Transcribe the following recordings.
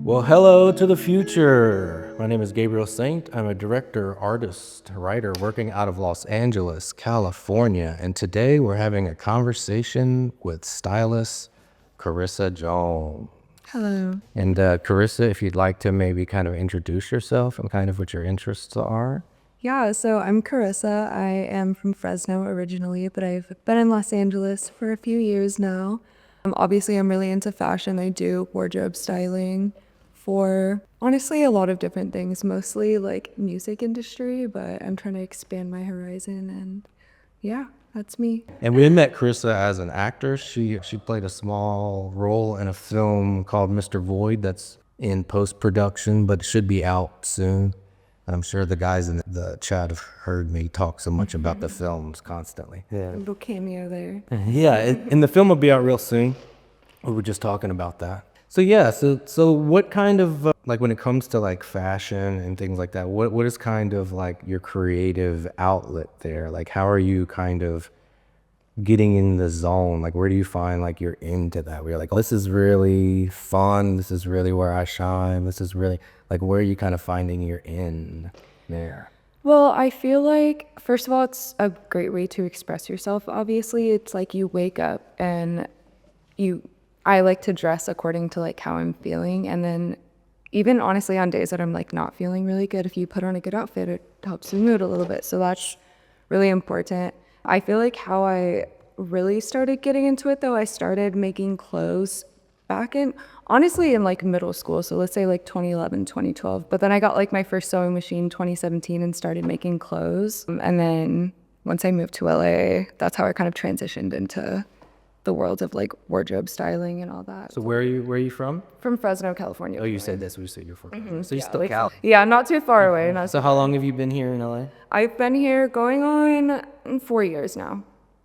Well, hello to the future. My name is Gabriel Saint. I'm a director, artist, writer working out of Los Angeles, California. And today we're having a conversation with stylist Karissa Jones. Hello. And Karissa, if you'd like to maybe kind of introduce yourself and kind of what your interests are. Yeah, so I'm Karissa. I am from Fresno originally, but I've been in Los Angeles for a few years now. Obviously, I'm really into fashion. I do wardrobe styling for honestly a lot of different things, mostly like music industry, but I'm trying to expand my horizon and yeah, that's me. And we met Karissa as an actor. She played a small role in a film called Mr. Void that's in post-production, but should be out soon. I'm sure the guys in the chat have heard me talk so much about the films constantly. A little cameo there. Yeah, and the film will be out real soon. We were just talking about that. So yeah, so what kind of like when it comes to like fashion and things like that, what is kind of like your creative outlet there? Like how are you kind of getting in the zone? Like where do you find like you're into that? Where you're like, oh, this is really fun, this is really where I shine, this is really like where are you kind of finding you're in there? Well, I feel like, first of all, it's a great way to express yourself. Obviously, it's like you wake up and I like to dress according to like how I'm feeling. And then even honestly on days that I'm like not feeling really good, if you put on a good outfit, it helps the mood a little bit. So that's really important. I feel like how I really started getting into it though, I started making clothes back honestly in like middle school. So let's say like 2011, 2012. But then I got like my first sewing machine 2017 and started making clothes. And then once I moved to LA, that's how I kind of transitioned into the world of like wardrobe styling and all that. So where are you from? From Fresno, California. Oh, you said this, we said you're from. So you still like, Cal. yeah, not too far away. So how long have you been here in LA? I've been here going on 4 years now.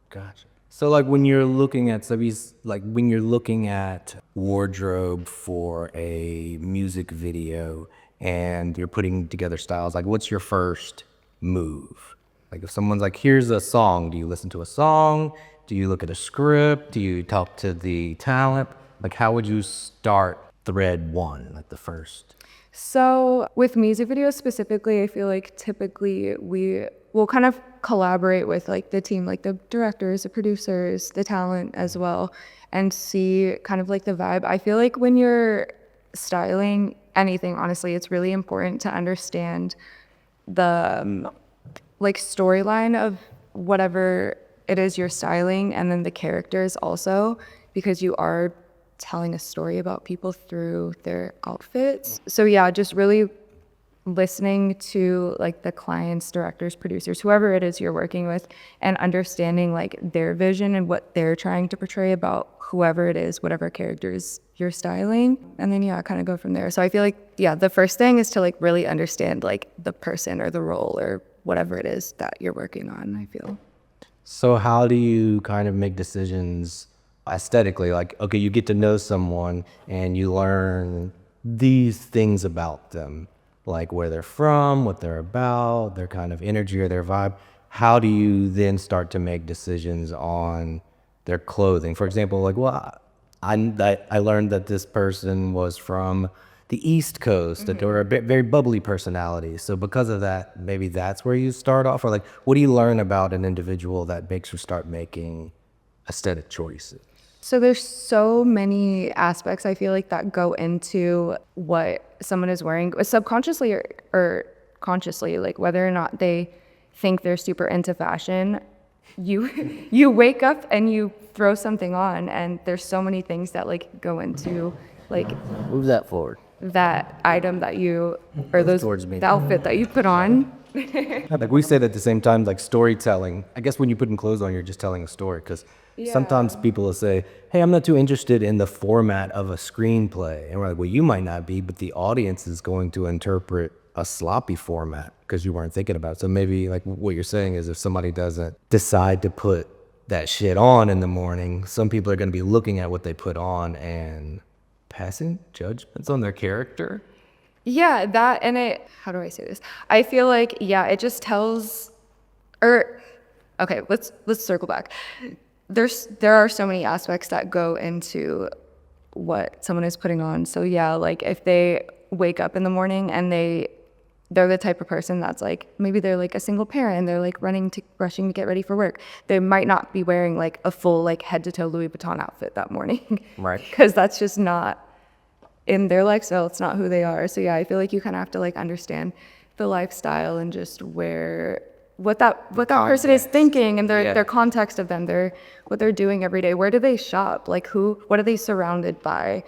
Gotcha. So like when you're looking at when you're looking at wardrobe for a music video and you're putting together styles, like what's your first move? Like if someone's like, here's a song, do you listen to a song? Do you look at a script? Do you talk to the talent? Like how would you start thread one, like the first? So with music videos specifically, I feel like typically we will kind of collaborate with like the team, like the directors, the producers, the talent as well, and see kind of like the vibe. I feel like when you're styling anything, honestly, it's really important to understand the like storyline of whatever it is you're styling, and then the characters also, because you are telling a story about people through their outfits. So yeah, just really listening to like the clients, directors, producers, whoever it is you're working with, and understanding like their vision and what they're trying to portray about whoever it is, whatever characters you're styling. And then yeah, kind of go from there. So I feel like, yeah, the first thing is to like really understand like the person or the role or whatever it is that you're working on, I feel. So how do you kind of make decisions aesthetically? Like, okay, you get to know someone and you learn these things about them, like where they're from, what they're about, their kind of energy or their vibe. How do you then start to make decisions on their clothing? For example, like, well, I learned that this person was from the East Coast, that they were a very bubbly personality. So because of that, maybe that's where you start off, or like, what do you learn about an individual that makes you start making aesthetic choices? So there's so many aspects I feel like that go into what someone is wearing subconsciously or consciously, like whether or not they think they're super into fashion. You wake up and you throw something on, and there's so many things that like go into like Move that forward. that item that you or those Towards me. the outfit that you put on. Like we said at the same time, like storytelling. I guess when you're putting clothes on, you're just telling a story, because sometimes people will say, hey, I'm not too interested in the format of a screenplay. And we're like, well, you might not be, but the audience is going to interpret a sloppy format because you weren't thinking about it. So maybe like what you're saying is if somebody doesn't decide to put that shit on in the morning, some people are going to be looking at what they put on and passing judgments on their character. Yeah, that and it, how do I say this? I feel like, yeah, it just tells, or, okay, let's circle back. There are so many aspects that go into what someone is putting on. So yeah, like if they wake up in the morning and they're the type of person that's like, maybe they're like a single parent and they're like rushing to get ready for work. They might not be wearing like a full like head to toe Louis Vuitton outfit that morning. Right. Because that's just not in their lifestyle. It's not who they are. So yeah, I feel like you kind of have to like understand the lifestyle and just what that person is thinking and their context of them, what they're doing every day. Where do they shop? Like what are they surrounded by?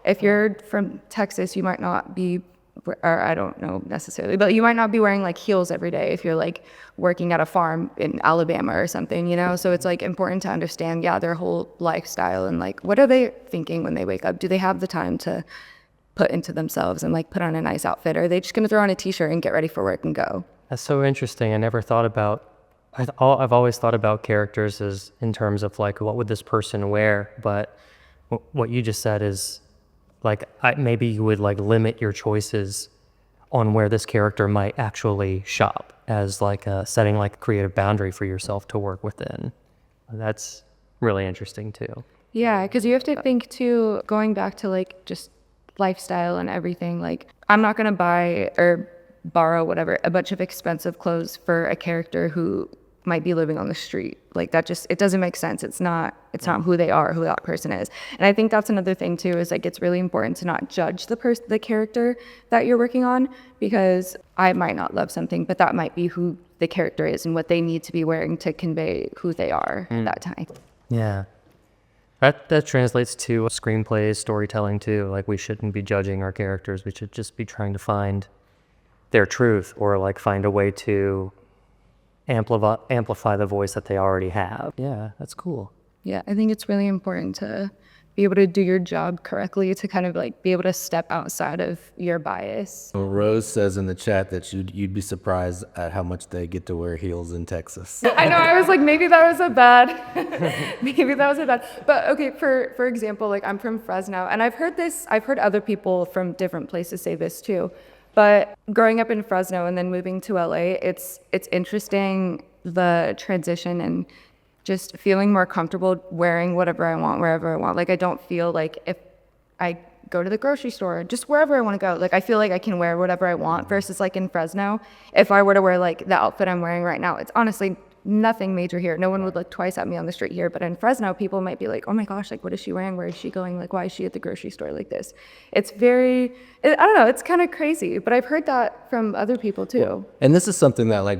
If you're from Texas, you might not be, or I don't know necessarily, but you might not be wearing like heels every day if you're like working at a farm in Alabama or something, you know? So it's like important to understand, their whole lifestyle and like, what are they thinking when they wake up? Do they have the time to put into themselves and like put on a nice outfit? Or are they just going to throw on a t-shirt and get ready for work and go? That's so interesting. I never thought about, I've always thought about characters as in terms of like, what would this person wear? But what you just said is, like, maybe you would like limit your choices on where this character might actually shop as like setting like a creative boundary for yourself to work within. That's really interesting too. Yeah, because you have to think too, going back to like just lifestyle and everything, like I'm not going to buy or borrow whatever, a bunch of expensive clothes for a character who might be living on the street. Like that just, it doesn't make sense. It's not who they are, who that person is. And I think that's another thing too, is like it's really important to not judge the character that you're working on, because I might not love something, but that might be who the character is and what they need to be wearing to convey who they are at that time. Yeah. That translates to screenplays, storytelling too. Like we shouldn't be judging our characters. We should just be trying to find their truth, or like find a way to amplify the voice that they already have. Yeah, that's cool. Yeah, I think it's really important to be able to do your job correctly, to kind of like be able to step outside of your bias. Well, Rose says in the chat that you'd be surprised at how much they get to wear heels in Texas. I know, I was like, maybe that was a bad, but okay, for example, like I'm from Fresno, and I've heard other people from different places say this too. But growing up in Fresno and then moving to LA, it's interesting, the transition and just feeling more comfortable wearing whatever I want, wherever I want. Like I don't feel like if I go to the grocery store, just wherever I want to go, like I feel like I can wear whatever I want, versus like in Fresno, if I were to wear like the outfit I'm wearing right now, it's honestly nothing major here. No one would look twice at me on the street here. But in Fresno, people might be like, oh my gosh, like what is she wearing? Where is she going? Like why is she at the grocery store like this? It's I don't know, it's kind of crazy. But I've heard that from other people too. And this is something that like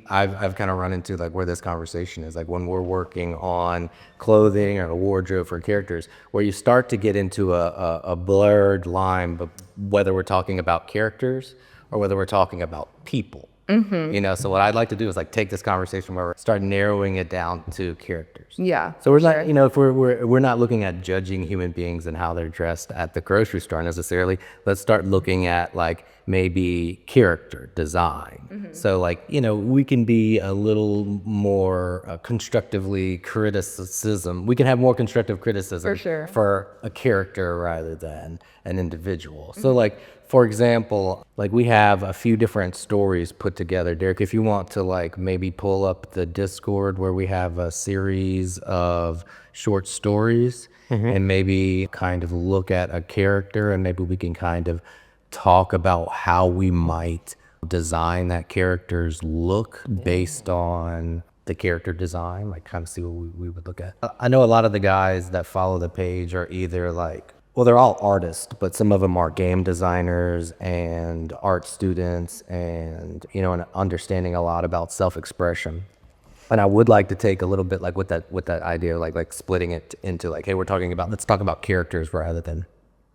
I've kind of run into, like where this conversation is, like when we're working on clothing or a wardrobe for characters, where you start to get into a blurred line, but whether we're talking about characters or whether we're talking about people. Mm-hmm. You know, so what I'd like to do is like take this conversation where we start narrowing it down to characters. Yeah. So we're not, you know, if we're not looking at judging human beings and how they're dressed at the grocery store necessarily. Let's start looking at like maybe character design. Mm-hmm. So like, you know, we can be a little more constructively criticism. We can have more constructive criticism for sure for a character rather than an individual. Mm-hmm. So like, for example, like we have a few different stories put together. Derrick, if you want to like maybe pull up the Discord where we have a series of short stories, mm-hmm. and maybe kind of look at a character, and maybe we can kind of talk about how we might design that character's look based on the character design, like kind of see what we would look at. I know a lot of the guys that follow the page are either like, well, they're all artists, but some of them are game designers and art students, and, you know, and understanding a lot about self-expression. And I would like to take a little bit like with that idea, like splitting it into like, hey, let's talk about characters rather than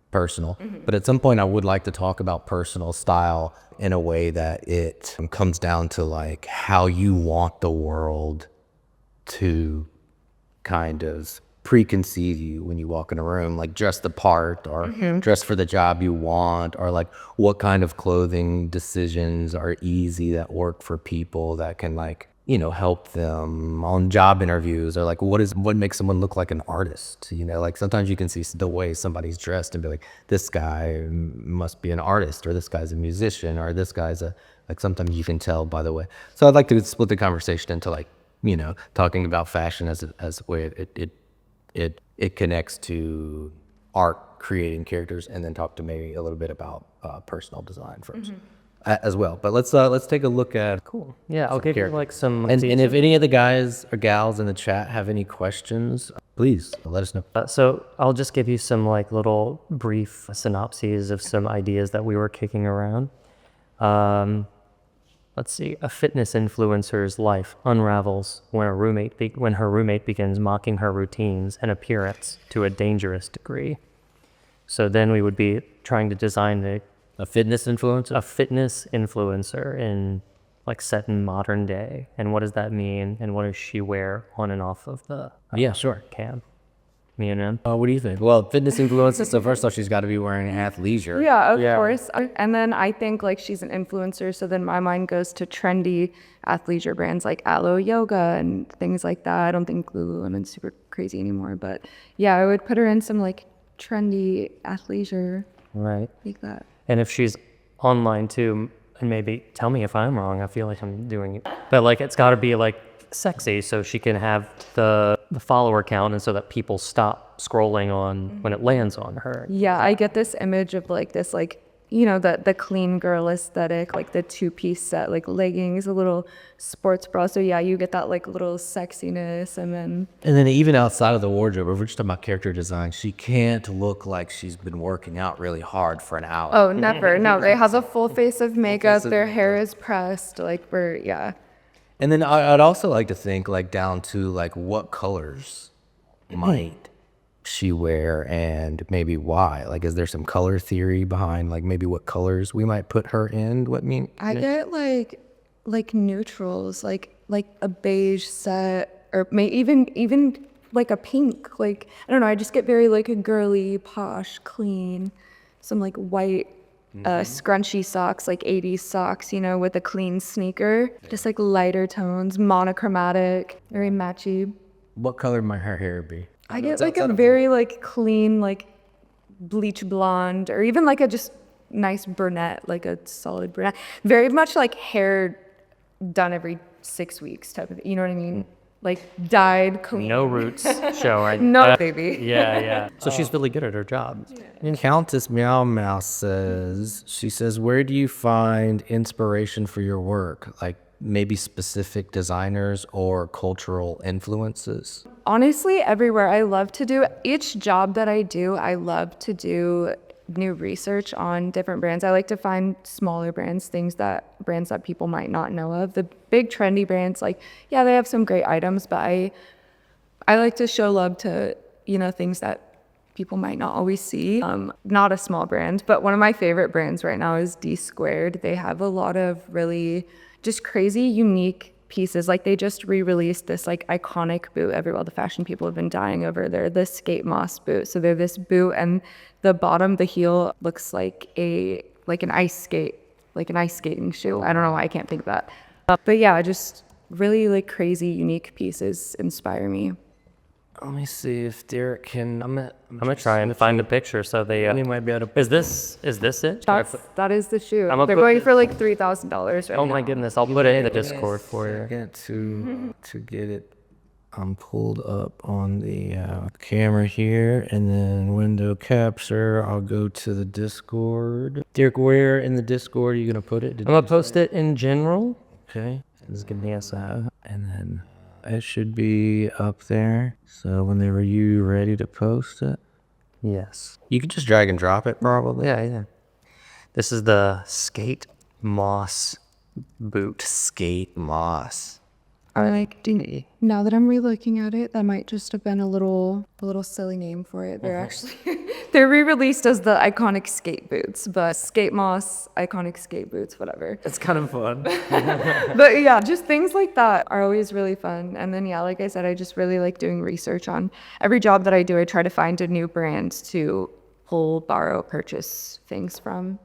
personal. Mm-hmm. But at some point I would like to talk about personal style in a way that it comes down to like how you want the world to kind of preconceive you when you walk in a room, like dress the part, or mm-hmm. dress for the job you want, or like what kind of clothing decisions are easy that work for people that can like, you know, help them on job interviews, or like what makes someone look like an artist, you know, like sometimes you can see the way somebody's dressed and be like, this guy must be an artist, or this guy's a musician, or this guy's like sometimes you can tell by the way. So I'd like to split the conversation into like, you know, talking about fashion as a way it connects to art creating characters, and then talk to maybe a little bit about personal design first as well. But let's take a look at Cool. Yeah, I'll give you like some. and if any of the guys or gals in the chat have any questions, please let us know. So I'll just give you some like little brief synopses of some ideas that we were kicking around. Let's see. A fitness influencer's life unravels when her roommate begins mocking her routines and appearance to a dangerous degree. So then we would be trying to design A fitness influencer? a fitness influencer in like set in modern day, and what does that mean, and what does she wear on and off of the Yeah, sure. cam? You know? What do you think? Well, fitness influencer, so first off, she's got to be wearing athleisure. Yeah, of course. And then I think like she's an influencer, so then my mind goes to trendy athleisure brands like Aloe Yoga and things like that. I don't think Lululemon's super crazy anymore, but yeah, I would put her in some like trendy athleisure Right. like that. And if she's online too, and maybe tell me if I'm wrong, I feel like I'm doing it. But like it's gotta be like sexy so she can have the follower count and so that people stop scrolling on when it lands on her. Yeah, I get this image of like this like, you know, the clean girl aesthetic, like the two-piece set, like leggings, a little sports bra. So yeah, you get that like little sexiness, and then even outside of the wardrobe, if we're just talking about character design, she can't look like she's been working out really hard for an hour. oh, never. No, they have a full face of makeup, their hair is pressed, like yeah. And then I'd also like to think like down to like what colors might she wear and maybe why. Like, is there some color theory behind like maybe what colors we might put her in? I get like neutrals, like a beige set, or even like a pink. Like I don't know. I just get very like a girly, posh, clean, some like white scrunchy socks, like 80s socks, you know, with a clean sneaker. Just like lighter tones, monochromatic, very matchy. What color might her hair be? I get like a very like clean, like bleach blonde, or even like a just nice brunette, like a solid brunette. Very much like hair done every 6 weeks type of, you know what I mean? Like dyed clean. No roots showing. No, baby. Yeah. So she's really good at her job. And Countess Meow Mouse says, where do you find inspiration for your work? Like maybe specific designers or cultural influences? Honestly, everywhere. I love to do each job that I do. I love to do new research on different brands. I like to find smaller brands, brands that people might not know of. The big trendy brands, like, yeah, they have some great items, but I like to show love to, you know, things that people might not always see. Not a small brand, but one of my favorite brands right now is D Squared. They have a lot of really just crazy, unique pieces. Like they just re-released this like iconic boot. All the fashion people have been dying over. They're the skate moss boot. So they're this boot, and the bottom, the heel looks like an ice skating shoe. I don't know why I can't think of that. But yeah, just really like crazy, unique pieces inspire me. Let me see if Derrick can. I'm gonna try and find a picture so they. We might be able to. Is this it? That is the shoe. I'm gonna They're put going this- for like $3,000 right Oh now. my goodness! I'll put it in the Discord for you. Get to get it pulled up on the camera here, and then window capture. I'll go to the Discord. Derrick, where in the Discord are you gonna put it? I'm gonna post it in general. Okay, Just give me a sec. and then it should be up there. So whenever you're ready to post it, Yes. you can just drag and drop it, probably. Yeah. This is the skate moss boot. Skate moss. Or like, now that I'm re-looking at it, that might just have been a little silly name for it. They're actually they're re-released as the iconic skate boots, but skate moss, iconic skate boots, whatever. It's kind of fun. But yeah, just things like that are always really fun. And then yeah, like I said, I just really like doing research on every job that I do. I try to find a new brand to pull, borrow, purchase things from,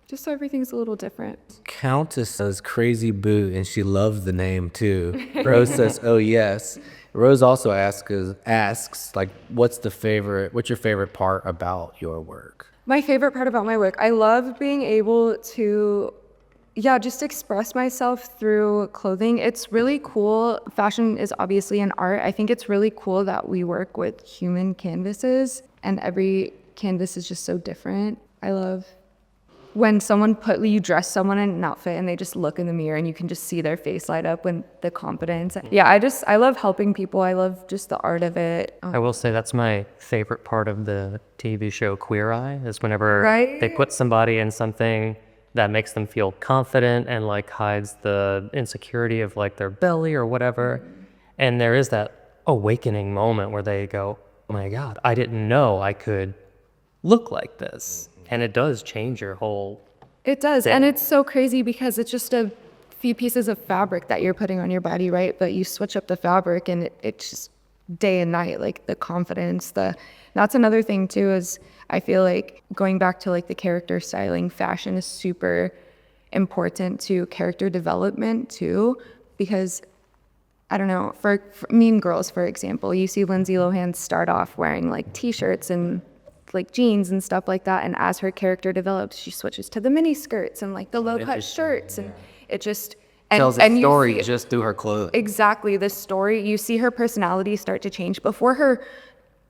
just so everything's a little different. Countess says crazy boot, and she loves the name too. Rose says, oh yes. Rose also asks like, what's your favorite part about your work? My favorite part about my work, I love being able to, just express myself through clothing. It's really cool. Fashion is obviously an art. I think it's really cool that we work with human canvases, and every canvas is just so different. I love when you dress someone in an outfit and they just look in the mirror and you can just see their face light up when the confidence. Yeah, I love helping people. I love just the art of it. I will say that's my favorite part of the TV show Queer Eye, is whenever Right? they put somebody in something that makes them feel confident and like hides the insecurity of like their belly or whatever. And there is that awakening moment where they go, oh my God, I didn't know I could look like this. And it does change your whole. It does. And it's so crazy because it's just a few pieces of fabric that you're putting on your body, right? But you switch up the fabric and it's just day and night, like the confidence, that's another thing too, is I feel like going back to like the character styling, fashion is super important to character development too, because I don't know, for Mean Girls, for example, you see Lindsay Lohan start off wearing like t-shirts and like jeans and stuff like that, and as her character develops, she switches to the mini skirts and like the low-cut shirts, and it just Tells a story just through her clothes. Exactly, the story. You see her personality start to change before her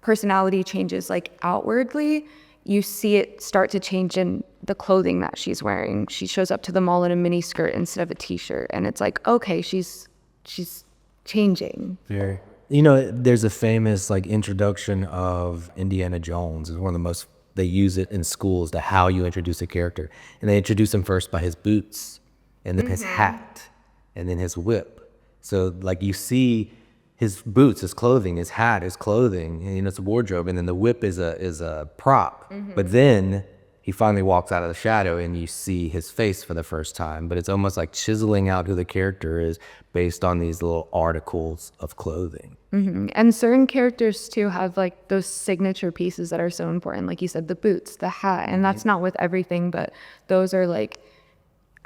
personality changes like outwardly. You see it start to change in the clothing that she's wearing. She shows up to the mall in a mini skirt instead of a t-shirt, and it's like, okay, she's changing. Very. You know, there's a famous like introduction of Indiana Jones. It's one of the most, they use it in schools to how you introduce a character. And they introduce him first by his boots, and then his hat, and then his whip. So like you see his boots, his clothing, his hat, his clothing, and, you know, it's a wardrobe, and then the whip is a prop. But then he finally walks out of the shadow and you see his face for the first time. But it's almost like chiseling out who the character is based on these little articles of clothing. And certain characters too have like those signature pieces that are so important. Like you said, the boots, the hat, and that's not with everything, but those are like,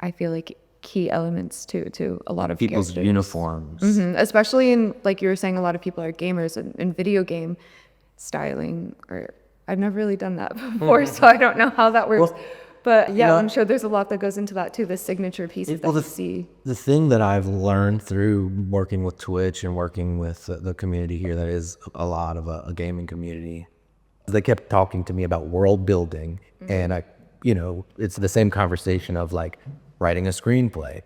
I feel like key elements too to a lot of People's characters. uniforms. Especially in, like you were saying, a lot of people are gamers, and in video game styling, or I've never really done that before, so I don't know how that works. But yeah, I'm sure there's a lot that goes into that too, the signature pieces that you see. The thing that I've learned through working with Twitch and working with the community here, that is a lot of a gaming community, they kept talking to me about world building, and it's the same conversation of like writing a screenplay.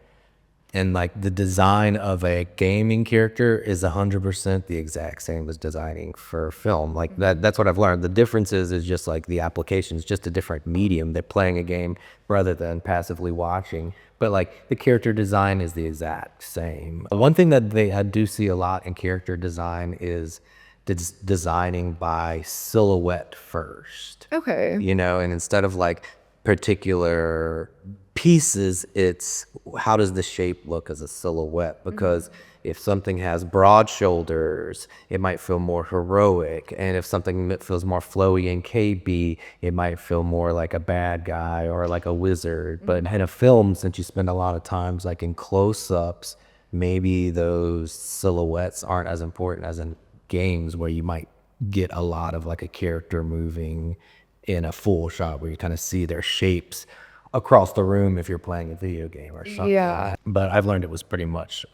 And like the design of a gaming character is 100% the exact same as designing for film. Like that's what I've learned. The difference is just like the application is just a different medium. They're playing a game rather than passively watching. But like the character design is the exact same. One thing that I do see a lot in character design is designing by silhouette first. Okay. You know, and instead of like particular pieces, it's how does the shape look as a silhouette? Because if something has broad shoulders, it might feel more heroic, and if something feels more flowy and capey, it might feel more like a bad guy or like a wizard. But in a film, since you spend a lot of times like in close-ups, maybe those silhouettes aren't as important as in games where you might get a lot of like a character moving in a full shot where you kind of see their shapes across the room if you're playing a video game or something. Yeah. But I've learned it was pretty much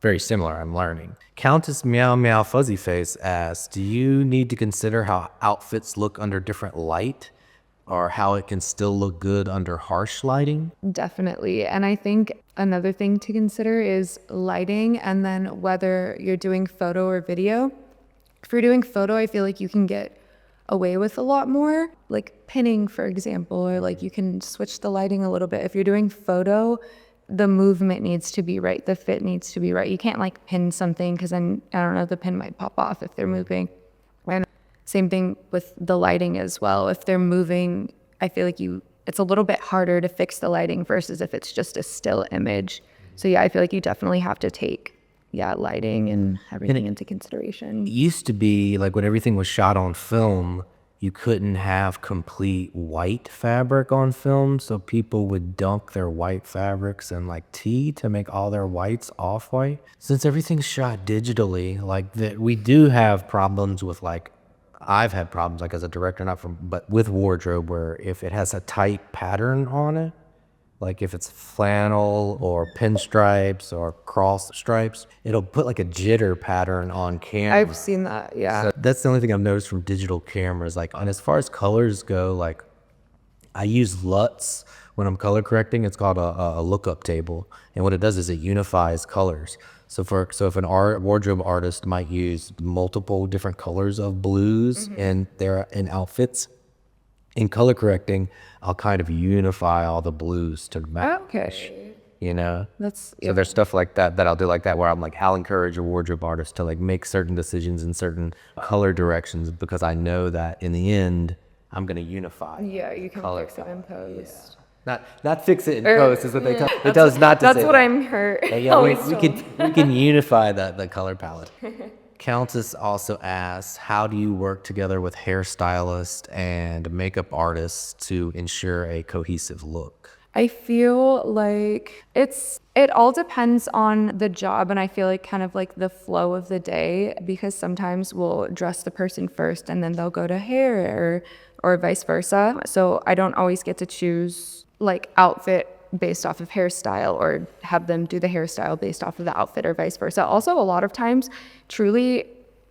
very similar. I'm learning. Countess Meow Meow Fuzzy Face asks, do you need to consider how outfits look under different light, or how it can still look good under harsh lighting? Definitely. And I think another thing to consider is lighting, and then whether you're doing photo or video. If you're doing photo, I feel like you can get away with a lot more, like pinning, for example, or like you can switch the lighting a little bit. If you're doing photo, the movement needs to be right, the fit needs to be right. You can't like pin something, because then, I don't know, the pin might pop off if they're moving. And same thing with the lighting as well. If they're moving, I feel like it's a little bit harder to fix the lighting versus if it's just a still image. So yeah, I feel like you definitely have to take lighting and everything into consideration. It used to be like when everything was shot on film, you couldn't have complete white fabric on film, so people would dunk their white fabrics in like tea to make all their whites off-white. Since everything's shot digitally, like that, we do have problems with like, I've had problems like as a director, but with wardrobe, where if it has a tight pattern on it, like if it's flannel or pinstripes or cross stripes, it'll put like a jitter pattern on camera. I've seen that, yeah. So that's the only thing I've noticed from digital cameras. Like, and as far as colors go, like I use LUTs when I'm color correcting. It's called a lookup table, and what it does is it unifies colors. So if an wardrobe artist might use multiple different colors of blues in outfits, in color correcting, I'll kind of unify all the blues to match. Okay. You know, That's, so there's stuff like that I'll do like that, where I'm like, I'll encourage a wardrobe artist to like make certain decisions in certain color directions, because I know that in the end I'm gonna unify. yeah, you can color fix it in post. Not fix it in post is what they tell. It does not. To That's say what that. I'm hurt. Yeah, we can unify the color palette. Countess also asks, how do you work together with hairstylists and makeup artists to ensure a cohesive look? I feel like it all depends on the job, and I feel like kind of like the flow of the day, because sometimes we'll dress the person first and then they'll go to hair or vice versa. So I don't always get to choose like outfit based off of hairstyle, or have them do the hairstyle based off of the outfit, or vice versa. Also, a lot of times, truly,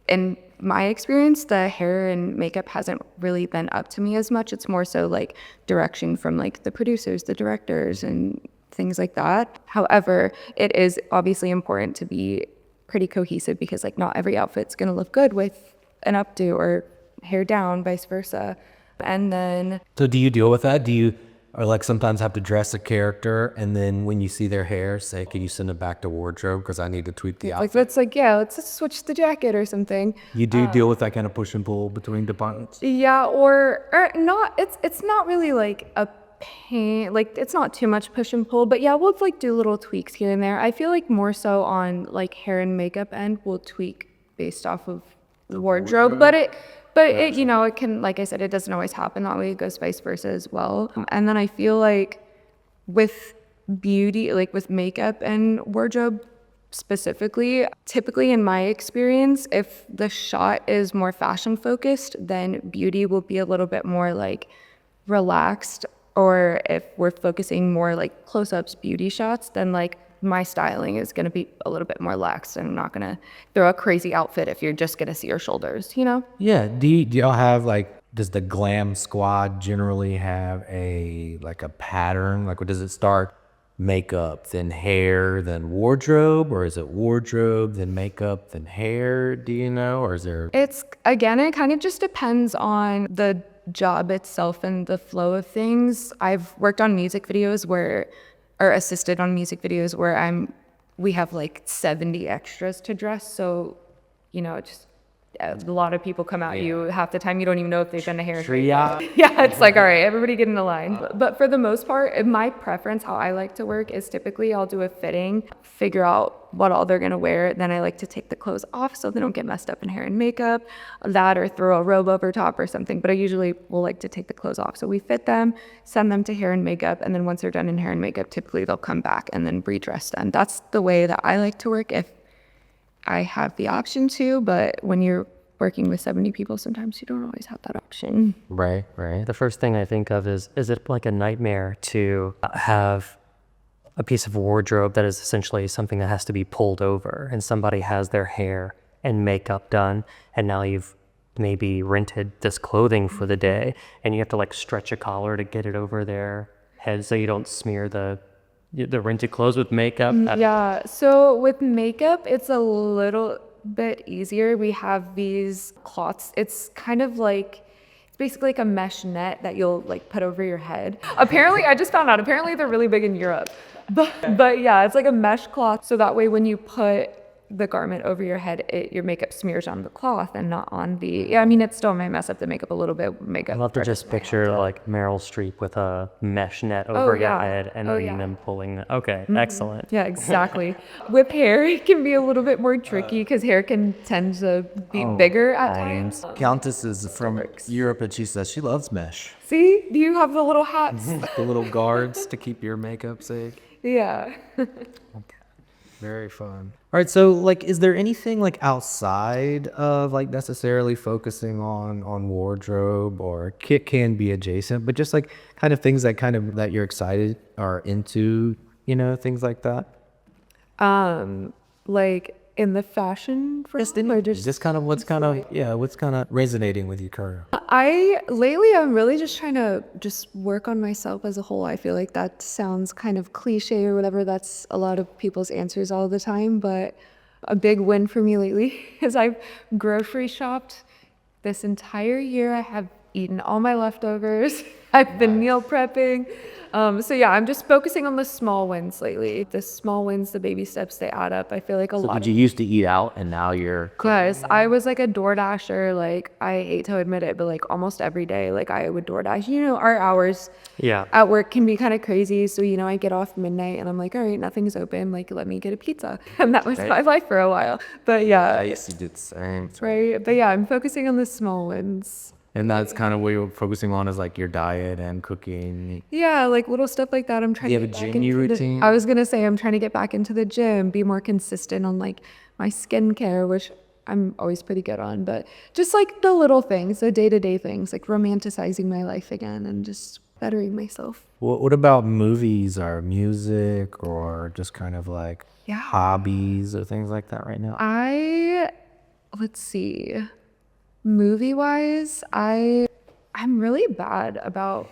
in my experience, the hair and makeup hasn't really been up to me as much. It's more so like direction from like the producers, the directors, and things like that. However, it is obviously important to be pretty cohesive, because like not every outfit's gonna look good with an updo or hair down, vice versa. And then So do you deal with that? Do you, or like sometimes have to dress a character, and then when you see their hair, say, can you send it back to wardrobe because I need to tweak the outfit? let's just switch the jacket or something. You do deal with that kind of push and pull between departments? Yeah, or not. It's not really like a pain. Like it's not too much push and pull, but yeah, we'll like do little tweaks here and there. I feel like more so on like hair and makeup end, we'll tweak based off of the wardrobe. But it you know, it can, like I said, it doesn't always happen that way. It goes vice versa as well. And then I feel like with beauty, like with makeup and wardrobe specifically, typically in my experience, if the shot is more fashion focused, then beauty will be a little bit more like relaxed. Or if we're focusing more like close-ups, beauty shots, then like my styling is going to be a little bit more lax, and I'm not going to throw a crazy outfit if you're just going to see your shoulders, you know? Yeah. Do y'all have like, does the glam squad generally have a pattern? Like, what does it start? Makeup, then hair, then wardrobe, or is it wardrobe, then makeup, then hair? Do you know, or is there? It's, again, it kind of just depends on the job itself and the flow of things. I've worked on music videos or assisted on music videos where we have like 70 extras to dress. So, you know, just a lot of people come at you half the time. You don't even know if they've done a hair. Triage. Yeah, it's like, all right, everybody get in the line. But for the most part, my preference, how I like to work is typically I'll do a fitting, figure out what all they're gonna wear. Then I like to take the clothes off so they don't get messed up in hair and makeup, that or throw a robe over top or something. But I usually will like to take the clothes off. So we fit them, send them to hair and makeup. And then once they're done in hair and makeup, typically they'll come back and then redress them. That's the way that I like to work if I have the option to. But when you're working with 70 people, sometimes you don't always have that option. Right. The first thing I think of is it like a nightmare to have a piece of wardrobe that is essentially something that has to be pulled over, and somebody has their hair and makeup done, and now you've maybe rented this clothing for the day, and you have to like stretch a collar to get it over their head so you don't smear the rented clothes with makeup? Yeah, so with makeup, it's a little bit easier. We have these cloths. It's kind of like, it's basically like a mesh net that you'll like put over your head. Apparently, I just found out, apparently they're really big in Europe. But yeah, it's like a mesh cloth. So that way when you put the garment over your head, your makeup smears on the cloth and not on the, yeah, I mean, it still may mess up the makeup a little bit. Makeup. I love to just picture like Meryl Streep with a mesh net over your head and then them pulling it. Okay, excellent. Yeah, exactly. With hair, it can be a little bit more tricky because hair can tend to be bigger at times. Countess is from Europe, and she says she loves mesh. See, do you have the little hats? The little guards to keep your makeup safe. Yeah. Very fun. All right, so like, is there anything like outside of like necessarily focusing on wardrobe, or kit can be adjacent, but just like kind of things that that you're excited or into, things like that? Like in the fashion realm, or Just kind of what's kind of resonating with you, Kara? lately I'm really just trying to just work on myself as a whole. I feel like that sounds kind of cliche or whatever. That's a lot of people's answers all the time, but a big win for me lately is I've grocery shopped this entire year. I have eaten all my leftovers. I've been meal prepping. So yeah, I'm just focusing on the small wins lately. The small wins, the baby steps, they add up. I feel like a lot Did you used to eat out and now you're Guys, I was like a DoorDasher. Like, I hate to admit it, but like almost every day, like I would DoorDash. Our hours Yeah. at work can be kind of crazy. So, I get off midnight and I'm like, all right, nothing's open. Like, let me get a pizza. And that was my life for a while. But yeah, I used to do the same. right. But yeah, I'm focusing on the small wins. And that's kind of what you're focusing on is like your diet and cooking. Yeah, like little stuff like that. I'm trying Do you to have get a back gym into the- routine? I was gonna say I'm trying to get back into the gym, be more consistent on like my skincare, which I'm always pretty good on, but just like the little things, the day-to-day things, like romanticizing my life again and just bettering myself. What about movies or music or just kind of like Yeah. hobbies or things like that right now? Let's see, movie-wise, I'm really bad about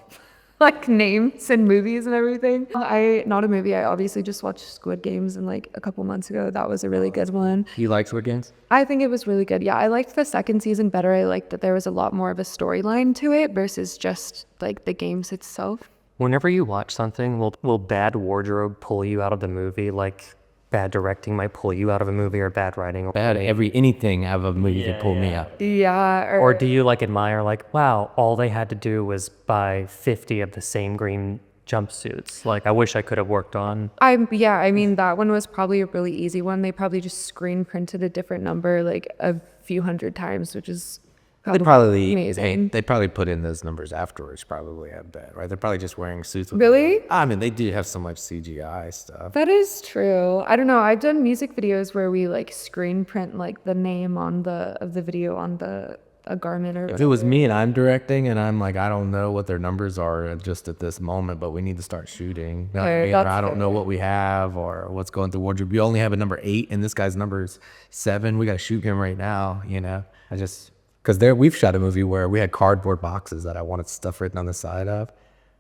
like names and movies and everything. Not a movie. I obviously just watched Squid Games and like a couple months ago. That was a really good one. You like Squid Games? I think it was really good. Yeah, I liked the second season better. I liked that there was a lot more of a storyline to it versus just like the games itself. Whenever you watch something, will bad wardrobe pull you out of the movie? Like bad directing might pull you out of a movie, or bad writing? Or Anything out of a movie can pull me out. Yeah. Or do you like admire like, wow, all they had to do was buy 50 of the same green jumpsuits? Like, I wish I could have worked on. I mean, that one was probably a really easy one. They probably just screen printed a different number like a few hundred times, which is amazing. They probably put in those numbers afterwards, probably, I bet, right? They're probably just wearing suits with Really? I mean, they do have so much CGI stuff. That is true. I don't know. I've done music videos where we like screen print like the name on of the video on a garment or If it was me and I'm directing and I'm like, I don't know what their numbers are just at this moment, but we need to start shooting. Fair, Or that's I don't know what we have or what's going through wardrobe. You only have a number 8 and this guy's number is 7. We got to shoot him right now, because we've shot a movie where we had cardboard boxes that I wanted stuff written on the side of,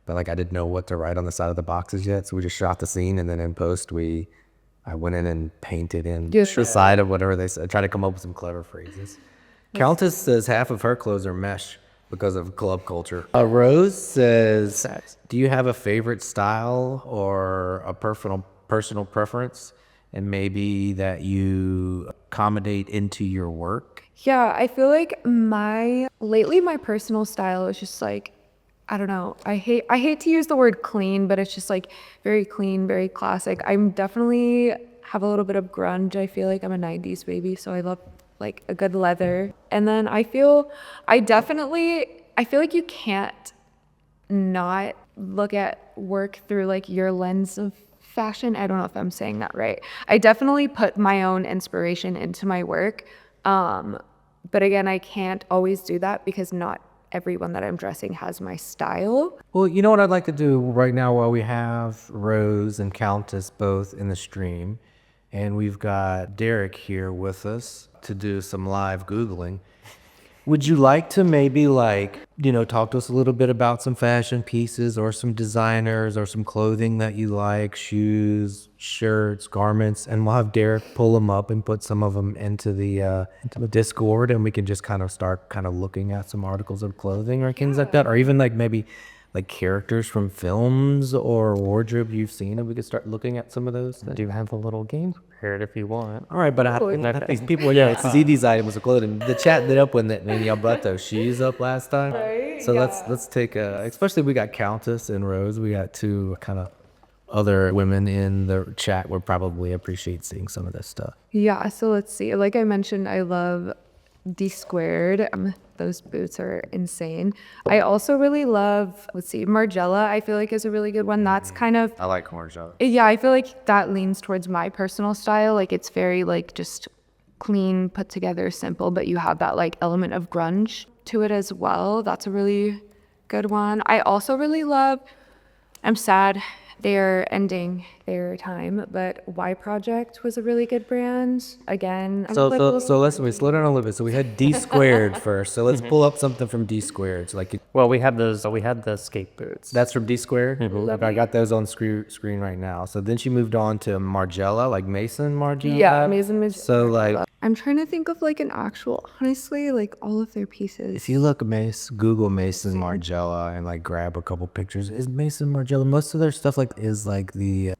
but like I didn't know what to write on the side of the boxes yet. So we just shot the scene, and then in post I went in and painted in the side of whatever they said. Try to come up with some clever phrases. Countess says half of her clothes are mesh because of club culture. Rose says, do you have a favorite style or a personal preference, and maybe that you accommodate into your work? Yeah, I feel like lately my personal style is just like, I don't know. I hate to use the word clean, but it's just like very clean, very classic. I'm definitely have a little bit of grunge. I feel like I'm a 90s baby, so I love like a good leather. And then I feel like you can't not look at work through like your lens of fashion. I don't know if I'm saying that right. I definitely put my own inspiration into my work. But again, I can't always do that because not everyone that I'm dressing has my style. Well, you know what I'd like to do right now while we have Rose and Countess both in the stream, and we've got Derrick here with us to do some live Googling. Would you like to maybe talk to us a little bit about some fashion pieces or some designers or some clothing that you like, shoes, shirts, garments, and we'll have Derrick pull them up and put some of them into the Discord, and we can just kind of start looking at some articles of clothing or things like that, or even maybe characters from films or wardrobe you've seen, and we could start looking at some of those. I do have a little game prepared if you want. All right, but I think these people, see these items of clothing. The chat lit up when y'all brought those shoes up last time. Right? So let's take especially we got Countess and Rose. We got two kind of other women in the chat would probably appreciate seeing some of this stuff. Yeah, so let's see. Like I mentioned, I love D squared. Those boots are insane. I also really love, let's see, Margiela, I feel like is a really good one. That's kind of, I like Margiela. yeah, I feel like that leans towards my personal style. Like it's very like just clean, put together, simple, but you have that like element of grunge to it as well. That's a really good one. I also really love, I'm sad they're ending their time, but Y Project was a really good brand. Again, I'm like a little- So let's we slow down a little bit. So we had D squared first. So let's pull up something from D squared. So like Well, we had those. We had the skate boots. that's from D squared. Okay, I got those on screen right now. So then she moved on to Margiela, like Mason Margiela. Yeah, Mason Margiela. So like I'm trying to think of like an actual, honestly, like all of their pieces. if you look Google Mason Margiela and like grab a couple pictures, is Mason Margiela, most of their stuff like is like the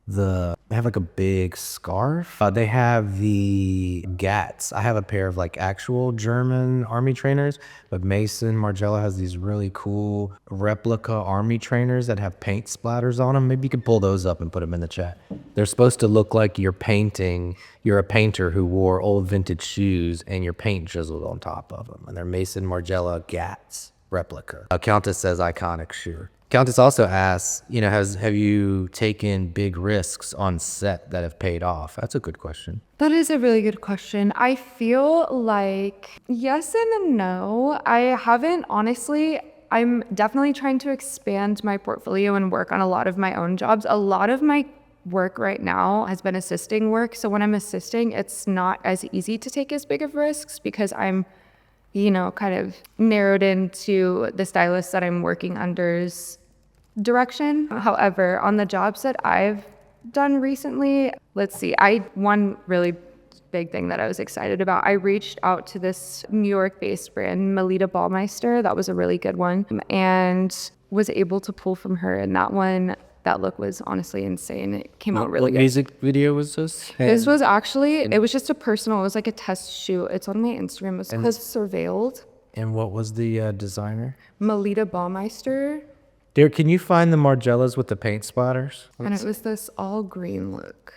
they have like a big scarf. They have the Gats. I have a pair of like actual German army trainers, but Mason Margiela has these really cool replica army trainers that have paint splatters on them. Maybe you can pull those up and put them in the chat. They're supposed to look like you're a painter who wore old vintage shoes and your paint drizzled on top of them. And they're Mason Margiela Gats replica. Countess says iconic shoe. Countess also asks, have you taken big risks on set that have paid off? That's a good question. That is a really good question. I feel like yes and no. I haven't, honestly. I'm definitely trying to expand my portfolio and work on a lot of my own jobs. A lot of my work right now has been assisting work. So when I'm assisting, it's not as easy to take as big of risks because I'm, kind of narrowed into the stylist that I'm working under's direction. However, on the jobs that I've done recently, let's see, one really big thing that I was excited about, I reached out to this New York-based brand, Melita Baumeister. That was a really good one, and was able to pull from her. And that look was honestly insane. It came out really What good. music video was this? This was actually, it was just a personal, it was like a test shoot. It's on my Instagram. It was called Surveilled. And what was the designer? Melita Baumeister. Derek, can you find the Margielas with the paint splatters? And it was this all green look.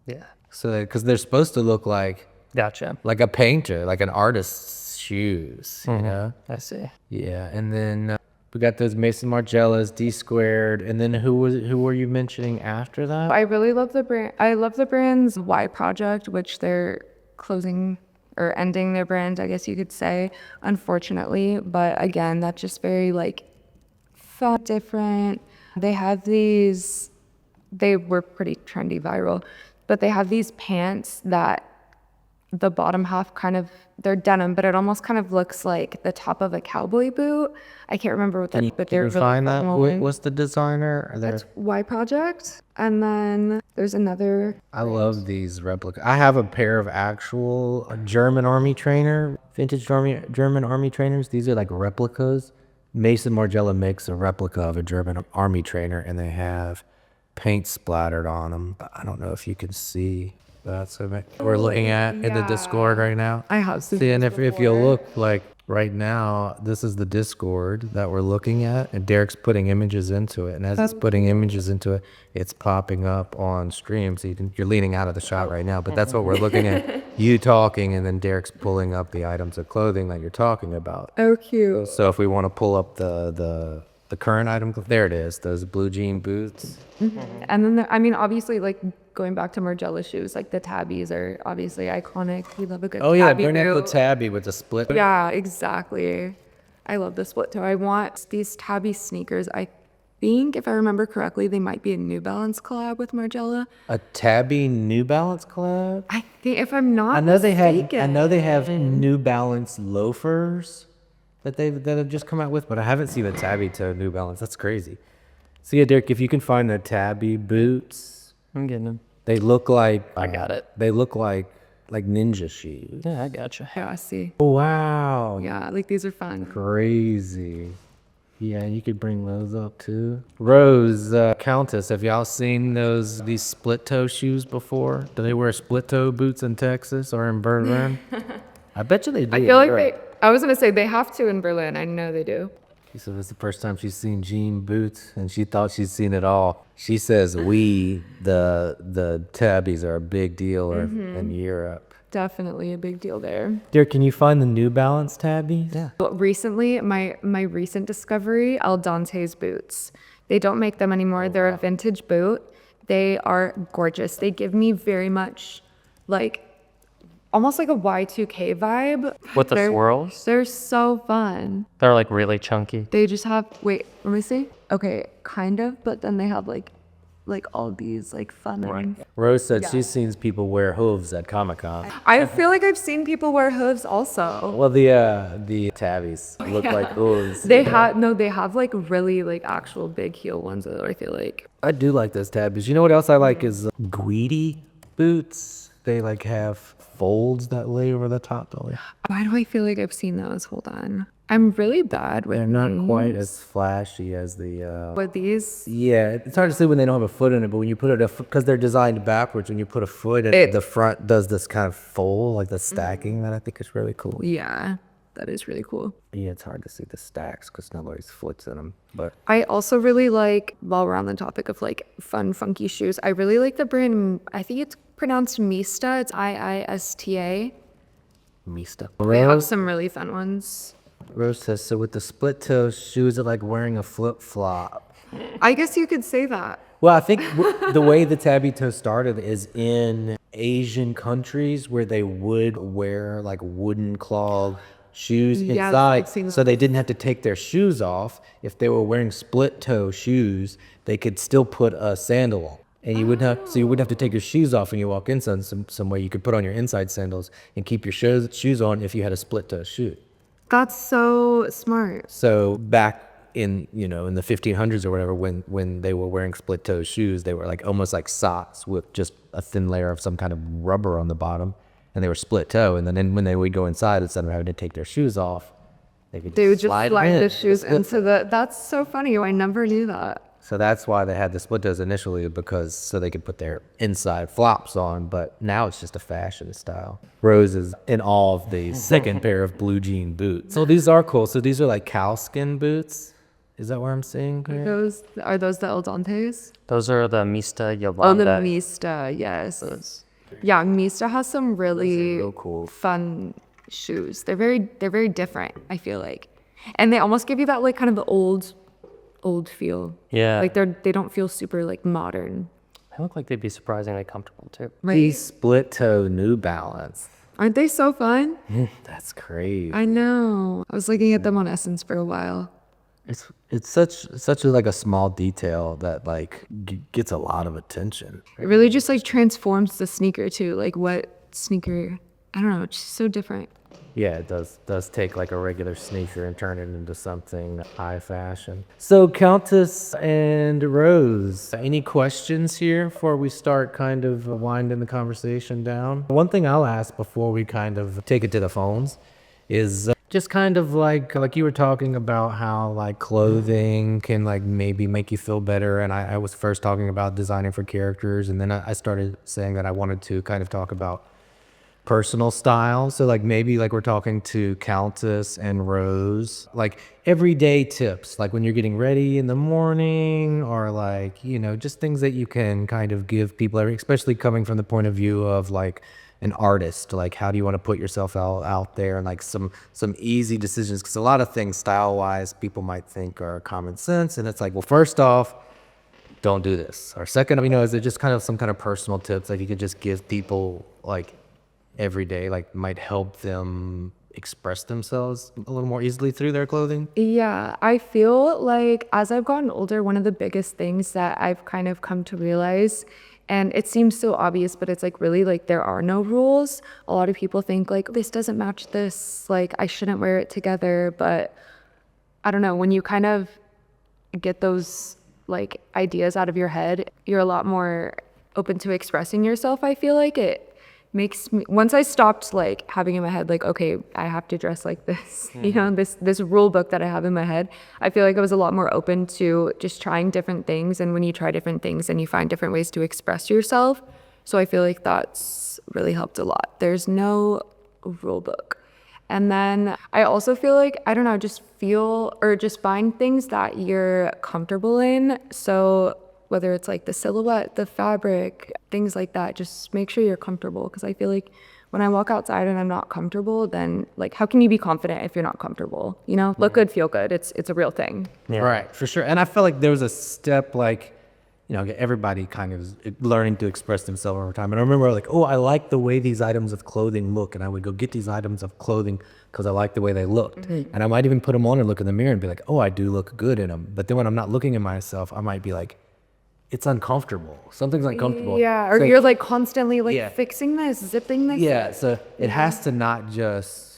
Yeah. So, because they're supposed to look like Gotcha. a painter, like an artist's shoes, you know? I see. Yeah, and then we got those Mason Margielas, D squared, and then who were you mentioning after that? I really love the brand. I love the brand's Y Project, which they're closing or ending their brand, I guess you could say, unfortunately. But again, that's just very like fun, different. They have these, they were pretty trendy, viral, but they have these pants that the bottom half kind of, they're denim, but it almost kind of looks like the top of a cowboy boot. I can't remember what that, but they're Can you really find that? fun. What's the designer? Are there? That's Y Project. And then there's another. I love these replicas. I have a pair of actual German army vintage German army trainers. These are like replicas. Mason Margiela makes a replica of a German army trainer, and they have paint splattered on them. I don't know if you can see. That's what we're looking at in the Discord right now. I have seen See, and this if you before. look like right now, this is the Discord that we're looking at, and Derek's putting images into it. And as he's putting images into it, it's popping up on stream. So you're leaning out of the shot right now, but that's what we're looking at. You talking, and then Derek's pulling up the items of clothing that you're talking about. Oh, cute. So if we want to pull up the current item, there it is. Those blue jean boots. And then, obviously, like going back to Margiela shoes, like the tabbies are obviously iconic. We love a good Oh yeah, tabby bring up the boot. tabby with the split. Yeah, exactly. I love the split toe. I want these tabby sneakers. I think, if I remember correctly, they might be a New Balance collab with Margiela. A tabby New Balance collab. I think, if I'm not I know they have mistaken. New Balance loafers that have just come out with, but I haven't seen a tabby to New Balance. That's crazy. So yeah, Derek, if you can find the tabby boots, I'm getting them. they look like I got it. They look like ninja shoes. Yeah, I gotcha. Yeah, I see. Oh, wow. Yeah, like these are fun. Crazy. Yeah, you could bring those up too. Rose, Countess, have y'all seen these split toe shoes before? Do they wear split toe boots in Texas or in Berlin? I bet you they do. I feel like I was going to say they have to in Berlin. I know they do. She said it's the first time she's seen jean boots, and she thought she'd seen it all. She says the tabbies are a big deal in Europe. definitely a big deal there. Derrick, can you find the New Balance tabbies? Yeah. But recently, my recent discovery, El Dante's boots. They don't make them anymore. They're a vintage boot. They are gorgeous. They give me very much like almost like a Y2K vibe. With the They're- swirls? They're so fun. They're like really chunky. They just have, wait, let me see. Okay, kind of, but then they have like all these like fun. Rose said she's seen people wear hooves at Comic-Con. I feel like I've seen people wear hooves also. Well, the tabbies look like hooves. They have like really like actual big heel ones though, I feel like. I do like those tabbies. You know what else I like is Guidi boots. They like have folds that lay over the top. Why do I feel like I've seen those? Hold on. I'm really bad with They're not quite as flashy as the. with these. Yeah, it's hard to see when they don't have a foot in it, but when you put it, because they're designed backwards, when you put a foot in the front does this kind of fold, like the stacking that I think is really cool. Yeah, that is really cool. Yeah, it's hard to see the stacks because nobody's foot's in them, but I also really like, while we're on the topic of like fun, funky shoes, I really like the brand, I think it's pronounced Mista. It's Iista. Mista. They have some really fun ones. Rose says, so with the split toe shoes are like wearing a flip flop. I guess you could say that. Well, I think the way the tabby toe started is in Asian countries where they would wear like wooden claw shoes Yeah, inside, I've seen so they didn't have to take their shoes off. If they were wearing split toe shoes, they could still put a sandal on. And you wouldn't have, so you wouldn't have to take your shoes off when you walk inside some way. You could put on your inside sandals and keep your shoes on if you had a split toe shoe. That's so smart. So back in, in the 1500s or whatever, when they were wearing split toe shoes, they were like almost like socks with just a thin layer of some kind of rubber on the bottom, and they were split toe. And then when they would go inside, instead of having to take their shoes off, they would Just slide slide in. the shoes into the, that's so funny. I never knew that. So that's why they had the split toes initially, because so they could put their inside flops on, but now it's just a fashion style. Rose is in awe of the second pair of blue jean boots. So these are cool. So these are like cowskin boots. Is that what I'm seeing? Claire? Are those the El Dantes? Those are the Mista Oh, the Yolanda. Mista, yes. Yeah, Mista has some really real cool. fun shoes. They're very different, I feel like. And they almost give you that like kind of the old feel. Yeah. Like they don't feel super like modern. They look like they'd be surprisingly comfortable too. These split toe New Balance. Aren't they so fun? That's crazy. I know. I was looking at them on Essence for a while. It's such like a small detail that like gets a lot of attention. It really just like transforms the sneaker too. Like what sneaker? I don't know. It's just so different. Yeah, it does take like a regular sneaker and turn it into something high fashion. So Countess and Rose, any questions here before we start kind of winding the conversation down? One thing I'll ask before we kind of take it to the phones is just kind of like you were talking about how like clothing can like maybe make you feel better. And I was first talking about designing for characters, and then I started saying that I wanted to kind of talk about personal style. So like maybe like we're talking to Countess and Rose, like everyday tips, like when you're getting ready in the morning, or like, just things that you can kind of give people, especially coming from the point of view of like an artist. Like how do you want to put yourself out there, and like some easy decisions, because a lot of things style wise people might think are common sense, and it's like, well, first off, don't do this, or second, is it just kind of some kind of personal tips that you could just give people like every day, like might help them express themselves a little more easily through their clothing? Yeah, I feel like as I've gotten older, one of the biggest things that I've kind of come to realize, and it seems so obvious, but it's like really like there are no rules. A lot of people think like this doesn't match this, like I shouldn't wear it together, but I don't know, when you kind of get those like ideas out of your head, you're a lot more open to expressing yourself. I feel like it makes me, once I stopped like having in my head like, okay, I have to dress like this, this rule book that I have in my head, I feel like I was a lot more open to just trying different things. And when you try different things, and you find different ways to express yourself. So I feel like that's really helped a lot. There's no rule book. And then I also feel like, I don't know, just find things that you're comfortable in. So whether it's like the silhouette, the fabric, things like that, just make sure you're comfortable. Because I feel like when I walk outside and I'm not comfortable, then like, how can you be confident if you're not comfortable? You know, look good, feel good. It's a real thing. Yeah. Right, for sure. And I feel like there was a step like, you know, everybody kind of is learning to express themselves over time. And I remember like, oh, I like the way these items of clothing look. And I would go get these items of clothing because I like the way they looked. And I might even put them on and look in the mirror and be like, oh, I do look good in them. But then when I'm not looking at myself, I might be like, it's uncomfortable. Something's uncomfortable. Yeah, or So- you're like constantly like Yeah. fixing this, zipping this. Yeah, so it has to not just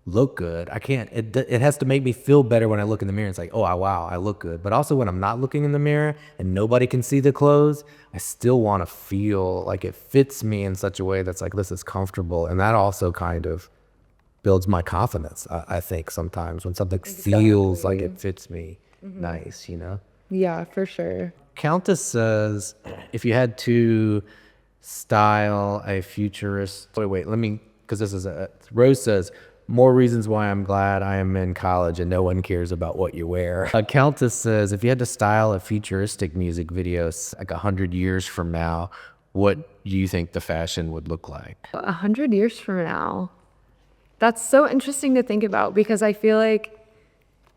look good. I can't. It has to make me feel better when I look in the mirror. It's like, oh, wow, I look good. But also when I'm not looking in the mirror and nobody can see the clothes, I still want to feel like it fits me in such a way that's like, this is comfortable. And that also kind of builds my confidence. I think sometimes when something feels like it fits me, nice, you know. Yeah, for sure. Countess says, if you had to style a futurist, let me, because this is Rose says, more reasons why I'm glad I am in college and no one cares about what you wear. Countess says, if you had to style a futuristic music video like 100 years from now, what do you think the fashion would look like? 100 years from now, that's so interesting to think about, because I feel like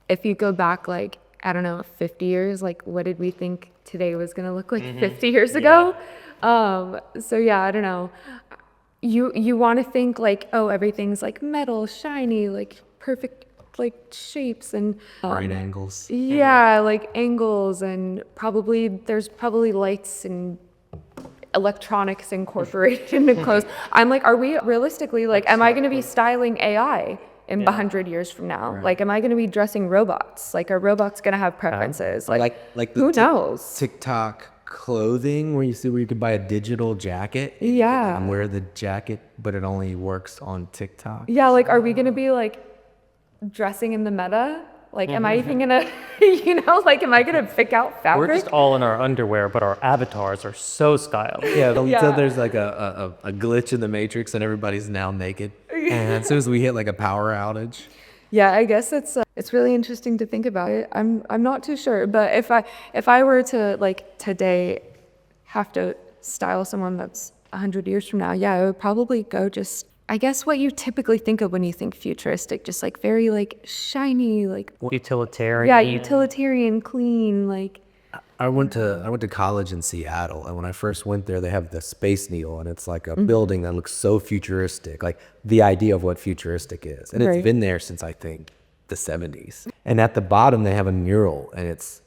if you go back like, I don't know, 50 years, like what did we think today was going to look like 50 years ago? So yeah, I don't know. You want to think like, oh, everything's like metal, shiny, like perfect like shapes and Right angles. yeah, like angles, and there's probably lights and electronics incorporated in the clothes. I'm like, are we realistically like, am I going to be styling AI in 100 years from now? Like, am I going to be dressing robots? Like, are robots going to have preferences? Like the who knows? TikTok clothing where you could buy a digital jacket. Yeah. And wear the jacket, but it only works on TikTok. Yeah, like, are we going to be like dressing in the meta? Like, am I even gonna, you know, like, am I gonna pick out fabric? We're just all in our underwear, but our avatars are so styled. Yeah, Yeah. so there's like a glitch in the matrix and everybody's now naked. And as soon as we hit like a power outage. Yeah, I guess it's really interesting to think about it. I'm not too sure, but if I were to like today have to style someone that's 100 years from now, yeah, I would probably go just, I guess what you typically think of when you think futuristic, just like very like shiny, like Utilitarian. yeah, utilitarian, clean, like I went to college in Seattle, and when I first went there, they have the Space Needle, and it's like a building that looks so futuristic, like the idea of what futuristic is. And Right. it's been there since I think the 70s. And at the bottom, they have a mural, and it's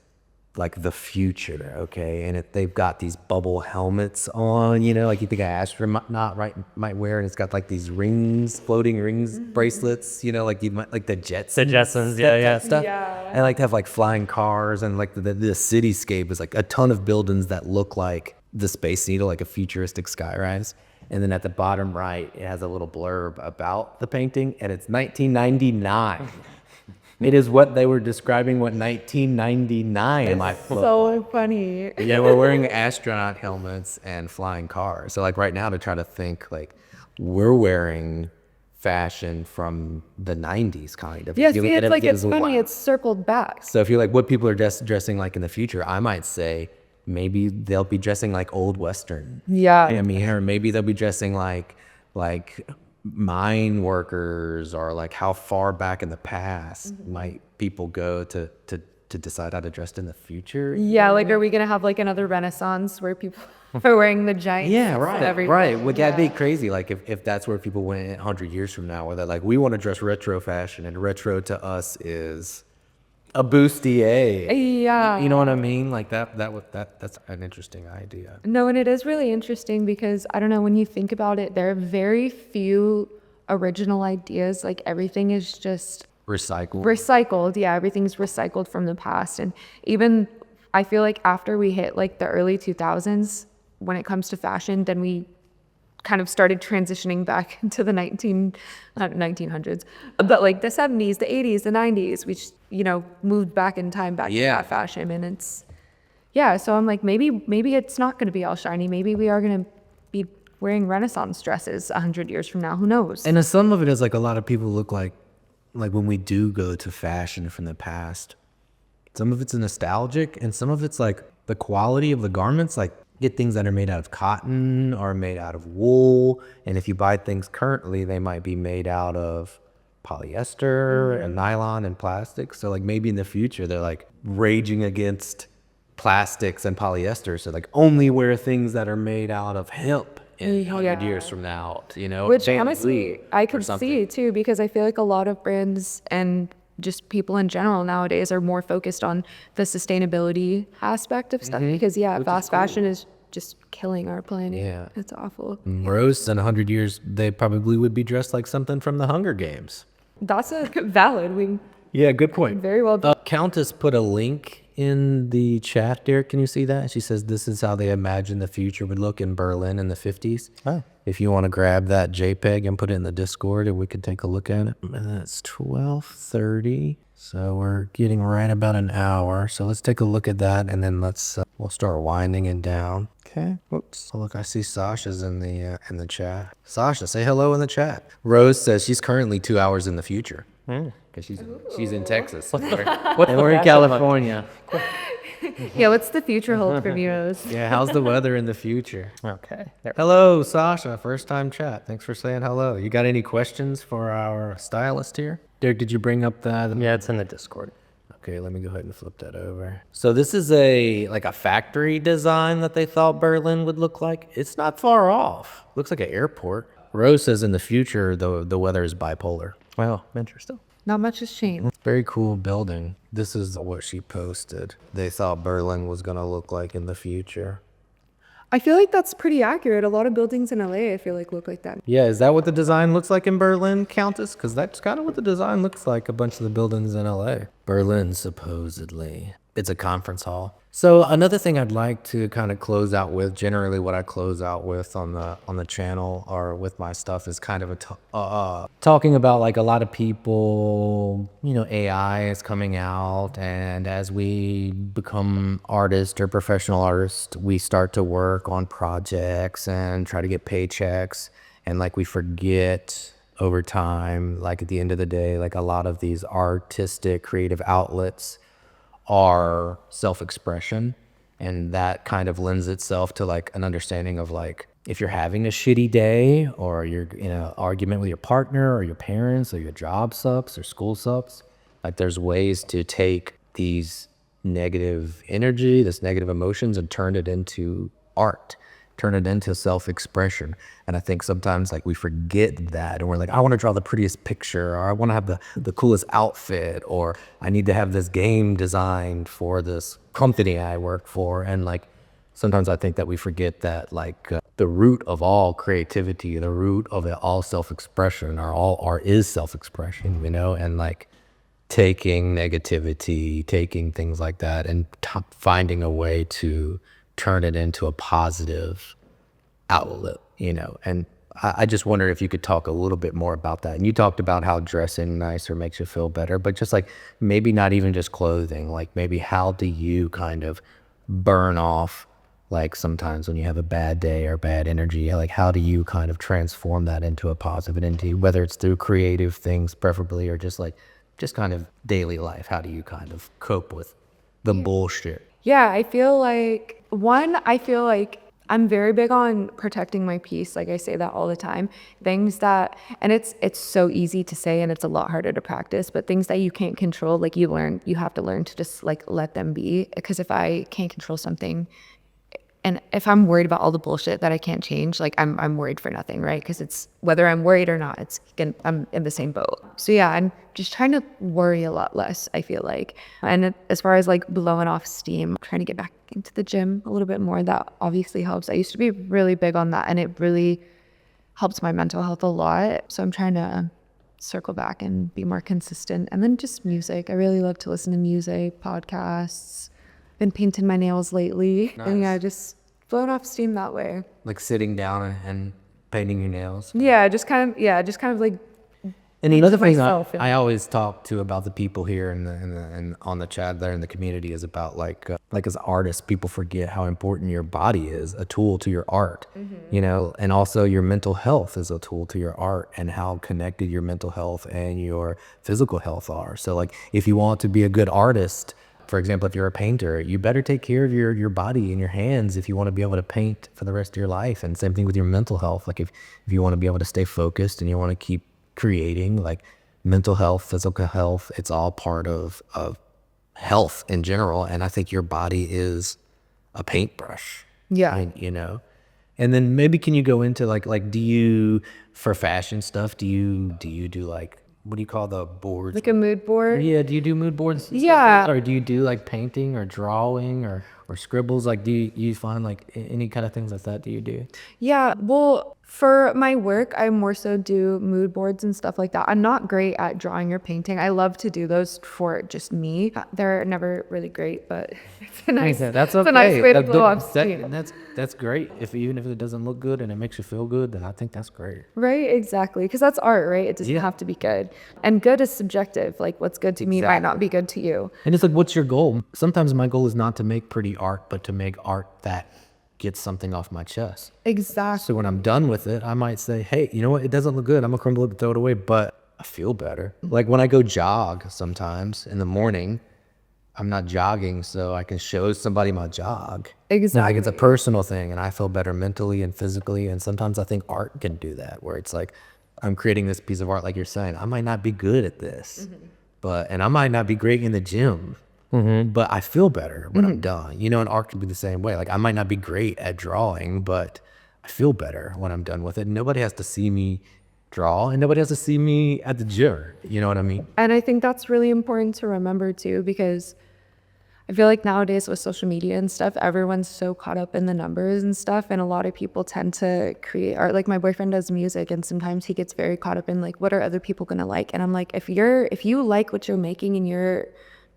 like the future, okay? And they've got these bubble helmets on, you know, like you think an astronaut might wear, and it's got like these rings, floating rings, bracelets, you know, like you might like the Jetsons. The Jetsons, yeah. Stuff. Yeah. And like to have like flying cars, and like the cityscape is like a ton of buildings that look like the Space Needle, like a futuristic skyrise. And then at the bottom right, it has a little blurb about the painting, and it's 1999. It is what they were describing what 1999 might look like. so funny. Yeah, we're wearing astronaut helmets and flying cars. So like right now to try to think like we're wearing fashion from the 90s kind of. Yeah, see, And it's like, gives it's a funny, wow. it's circled back. So if you're like what people are dressing like in the future, I might say maybe they'll be dressing like old Western. Yeah. I mean, or maybe they'll be dressing like mine workers, or like how far back in the past might people go to decide how to dress in the future. Yeah, like, are we gonna have like another Renaissance where people are wearing the giant Yeah, suits and right, everything? right. Would that be Yeah. crazy? Like if that's where people went 100 years from now, where they're like, we want to dress retro fashion, and retro to us is a bustier. Yeah. You know what I mean? Like that's an interesting idea. No, and it is really interesting because I don't know, when you think about it, there are very few original ideas. Like, everything is just recycled. Yeah, everything's recycled from the past. And even I feel like after we hit like the early 2000s, when it comes to fashion, then we kind of started transitioning back into the 1900s, but like the 70s, the 80s, the 90s, we just, you know, moved back in time back to Yeah. that fashion. And it's, yeah, so I'm like, maybe it's not going to be all shiny. Maybe we are going to be wearing Renaissance dresses 100 years from now. Who knows? And some of it is like a lot of people look like when we do go to fashion from the past, some of it's nostalgic, and some of it's like the quality of the garments. Like get things that are made out of cotton or made out of wool. And if you buy things currently, they might be made out of polyester and nylon and plastic. So like maybe in the future, they're like raging against plastics and polyester. So like only wear things that are made out of hemp in 100 years from now, you know? Which bamboo honestly, I or could something. see too, because I feel like a lot of brands and just people in general nowadays are more focused on the sustainability aspect of stuff. Because fast fashion is just killing our planet. Yeah. It's awful. Rose, in 100 years, they probably would be dressed like something from the Hunger Games. That's a valid. We Yeah, good point. very well. Countess put a link in the chat, Derek. Can you see that? She says this is how they imagine the future would look in Berlin in the 50s. Oh. If you want to grab that JPEG and put it in the Discord and we could take a look at it. And it's 12:30. So we're getting right about an hour. So let's take a look at that and then we'll start winding it down. Okay. Whoops. Oh, look, I see Sasha's in the chat. Sasha, say hello in the chat. Rose says she's currently 2 hours in the future. Because she's in Texas. And we're in California. Yeah, what's the future hold for Rose? Yeah, how's the weather in the future? Okay. There. Hello, Sasha. First time chat. Thanks for saying hello. You got any questions for our stylist here? Derek, did you bring up that? Yeah, it's in the Discord. Okay, let me go ahead and flip that over. So this is a factory design that they thought Berlin would look like. It's not far off. Looks like an airport. Rose says in the future the weather is bipolar. Wow, interesting. Not much has changed. Very cool building. This is what she posted. They thought Berlin was gonna look like in the future. I feel like that's pretty accurate. A lot of buildings in LA, I feel like, look like that. Yeah, is that what the design looks like in Berlin, Countess? Because that's kind of what the design looks like, a bunch of the buildings in LA. Berlin, supposedly. It's a conference hall. So another thing I'd like to kind of close out with, generally what I close out with on the channel or with my stuff is kind of talking about like a lot of people, you know, AI is coming out, and as we become artists or professional artists, we start to work on projects and try to get paychecks, and like we forget over time, like at the end of the day, like a lot of these artistic creative outlets are self-expression, and that kind of lends itself to like an understanding of like if you're having a shitty day or you're in an argument with your partner or your parents or your job sucks or school sucks, like there's ways to take these negative energy, this negative emotions, and turn it into art, turn it into self-expression. And I think sometimes like we forget that, and we're like, I want to draw the prettiest picture, or I want to have the coolest outfit, or I need to have this game designed for this company I work for. And like sometimes I think that we forget that like the root of all creativity, the root of it, all self-expression, or all art is self-expression, you know. And like taking negativity, taking things like that, and finding a way to turn it into a positive outlet, you know. And I just wonder if you could talk a little bit more about that. And you talked about how dressing nicer makes you feel better, but just like maybe not even just clothing, like maybe how do you kind of burn off, like sometimes when you have a bad day or bad energy, like how do you kind of transform that into a positive energy, whether it's through creative things preferably, or just kind of daily life? How do you kind of cope with the bullshit? Yeah, I feel like I'm very big on protecting my peace. Like I say that all the time. Things that, and it's so easy to say and it's a lot harder to practice, but things that you can't control, like you have to learn to just like let them be. Because if I can't control something, and if I'm worried about all the bullshit that I can't change, like I'm worried for nothing, right? Because it's whether I'm worried or not, I'm in the same boat. So yeah, I'm just trying to worry a lot less, I feel like. And as far as like blowing off steam, trying to get back into the gym a little bit more, that obviously helps. I used to be really big on that, and it really helps my mental health a lot. So I'm trying to circle back and be more consistent. And then just music. I really love to listen to music, podcasts. Been painting my nails lately. Nice. And yeah, just blowing off steam that way. Like sitting down and painting your nails. Yeah, just kind of like. And another thing myself, yeah. I always talk to about the people here and on the chat there in the community is about like as artists, people forget how important your body is a tool to your art, you know, and also your mental health is a tool to your art, and how connected your mental health and your physical health are. So like if you want to be a good artist, For example, if you're a painter, you better take care of your body and your hands if you want to be able to paint for the rest of your life. And same thing with your mental health. Like if you want to be able to stay focused and you want to keep creating, like mental health, physical health, it's all part of health in general. And I think your body is a paintbrush. Yeah. And then maybe can you go into like do you, for fashion stuff, do you do like, what do you call the boards? Like a mood board. Yeah, do you do mood boards? and stuff Yeah. like that? Or do you do like painting or drawing or scribbles? Like do you find like any kind of things like that do you do? Yeah, well, for my work, I more so do mood boards and stuff like that. I'm not great at drawing or painting. I love to do those for just me. They're never really great, but it's a nice, That's it's okay. a nice way to glow up steam. That's great. Even if it doesn't look good and it makes you feel good, then I think that's great. Right, exactly. Because that's art, right? It doesn't have to be good. And good is subjective. Like what's good to me might not be good to you. And it's like, what's your goal? Sometimes my goal is not to make pretty art, but to make art that gets something off my chest. Exactly. So when I'm done with it, I might say, hey, you know what? It doesn't look good. I'm gonna crumble it and throw it away, but I feel better. Like when I go jog sometimes in the morning, I'm not jogging so I can show somebody my jog. Exactly. Like it's a personal thing and I feel better mentally and physically. And sometimes I think art can do that, where it's like, I'm creating this piece of art, like you're saying, I might not be good at this, and I might not be great in the gym, but I feel better when I'm done. And art can be the same way. Like I might not be great at drawing, but I feel better when I'm done with it. Nobody has to see me draw and nobody has to see me at the gym. You know what I mean? And I think that's really important to remember too, because I feel like nowadays with social media and stuff, everyone's so caught up in the numbers and stuff. And a lot of people tend to create art. Like my boyfriend does music and sometimes he gets very caught up in like, what are other people going to like? And I'm like, if you like what you're making and you're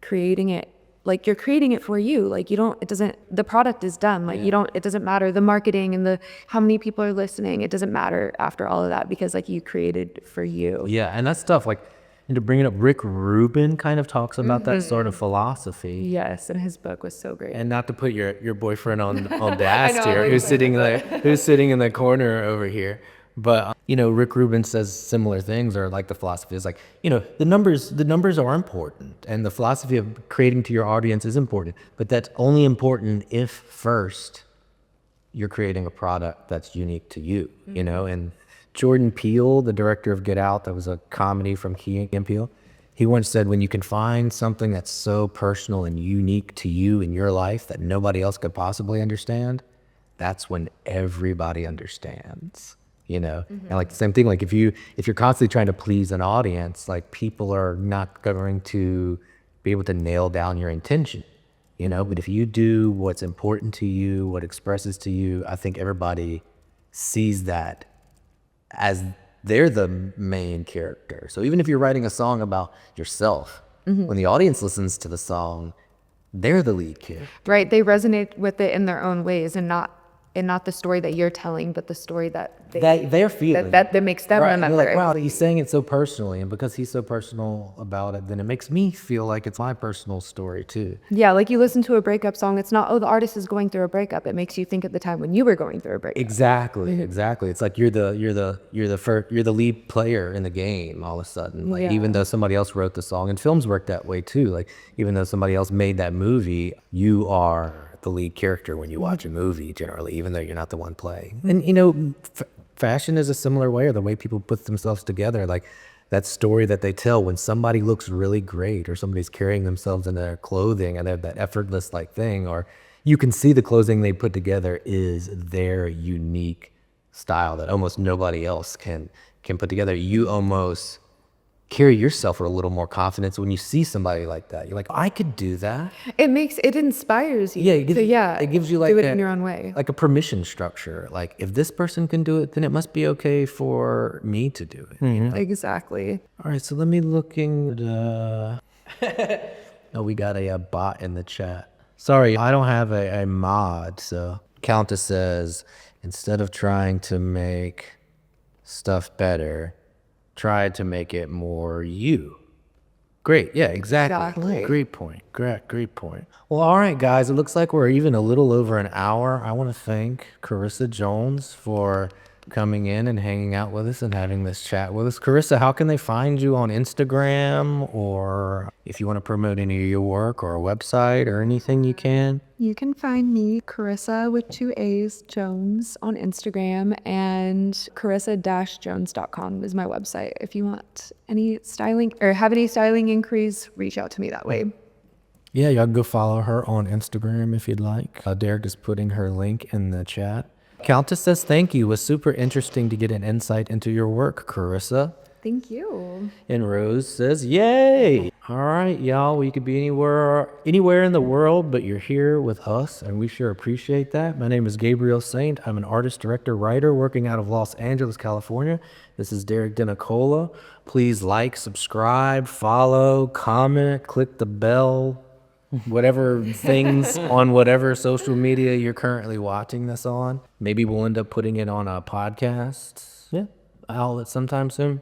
creating it, like you're creating it for you, like the product is done. Like it doesn't matter the marketing and how many people are listening. It doesn't matter after all of that because like you created for you. Yeah. And that's stuff like, and to bring it up, Rick Rubin kind of talks about that sort of philosophy. Yes, and his book was so great. And not to put your boyfriend on blast know, here, like- who's sitting in the corner over here. But Rick Rubin says similar things, or like the philosophy is like, the numbers are important, and the philosophy of creating to your audience is important. But that's only important if first you're creating a product that's unique to you. And Jordan Peele, the director of Get Out, that was a comedy from Key and Peele, he once said, when you can find something that's so personal and unique to you in your life that nobody else could possibly understand, that's when everybody understands. And like the same thing, like if you're constantly trying to please an audience, like people are not going to be able to nail down your intention. But if you do what's important to you, what expresses to you, I think everybody sees that as they're the main character. So even if you're writing a song about yourself, when the audience listens to the song, they're the lead character. Right, they resonate with it in their own ways and not the story that you're telling, but the story that they're feeling. that makes them Right. And remember. you're like, wow, he's saying it so personally, and because he's so personal about it, then it makes me feel like it's my personal story too. Yeah, like you listen to a breakup song, it's not, the artist is going through a breakup. It makes you think of the time when you were going through a breakup. Exactly. It's like you're the lead player in the game all of a sudden. Like even though somebody else wrote the song, and films work that way too. Like even though somebody else made that movie, you are the lead character when you watch a movie generally, even though you're not the one playing. And fashion is a similar way, or the way people put themselves together, like that story that they tell when somebody looks really great or somebody's carrying themselves in their clothing and they have that effortless like thing, or you can see the clothing they put together is their unique style that almost nobody else can put together. You almost carry yourself with a little more confidence when you see somebody like that. You're like, I could do that. It inspires you. It gives you like do it in your own way. like a permission structure. Like if this person can do it, then it must be okay for me to do it. Exactly. All right, so let me looking at oh, we got a bot in the chat. Sorry, I don't have a mod. So Countess says, instead of trying to make stuff better, try to make it more you. Great. Yeah, exactly. Great point. Great point. Well, all right, guys. It looks like we're even a little over an hour. I want to thank Karissa Jones for coming in and hanging out with us and having this chat with us. Karissa, how can they find you on Instagram, or if you want to promote any of your work or a website or anything you can? You can find me, Karissa with 2 A's, Jones, on Instagram, and karissa-jones.com is my website. If you want any styling or have any styling inquiries, reach out to me that way. Yeah, y'all go follow her on Instagram if you'd like. Derrick is putting her link in the chat. Countess says thank you. It was super interesting to get an insight into your work, Karissa. Thank you. And Rose says, yay! All right, y'all. Well, you could be anywhere in the world, but you're here with us, and we sure appreciate that. My name is Gabriel Saint. I'm an artist, director, writer working out of Los Angeles, California. This is Derrick Denicola. Please like, subscribe, follow, comment, click the bell, whatever things on whatever social media you're currently watching this on. Maybe we'll end up putting it on a podcast outlet sometime soon.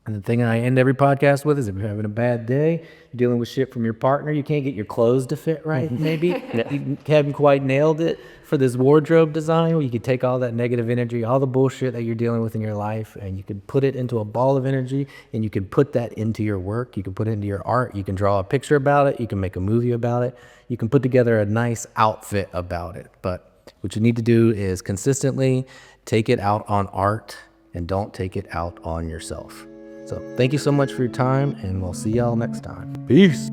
And the thing I end every podcast with is if you're having a bad day, you're dealing with shit from your partner, you can't get your clothes to fit right, maybe. You haven't quite nailed it for this wardrobe design, where you could take all that negative energy, all the bullshit that you're dealing with in your life, and you could put it into a ball of energy, and you can put that into your work. You can put it into your art. You can draw a picture about it. You can make a movie about it. You can put together a nice outfit about it. But what you need to do is consistently take it out on art, and don't take it out on yourself. So thank you so much for your time, and we'll see y'all next time. Peace.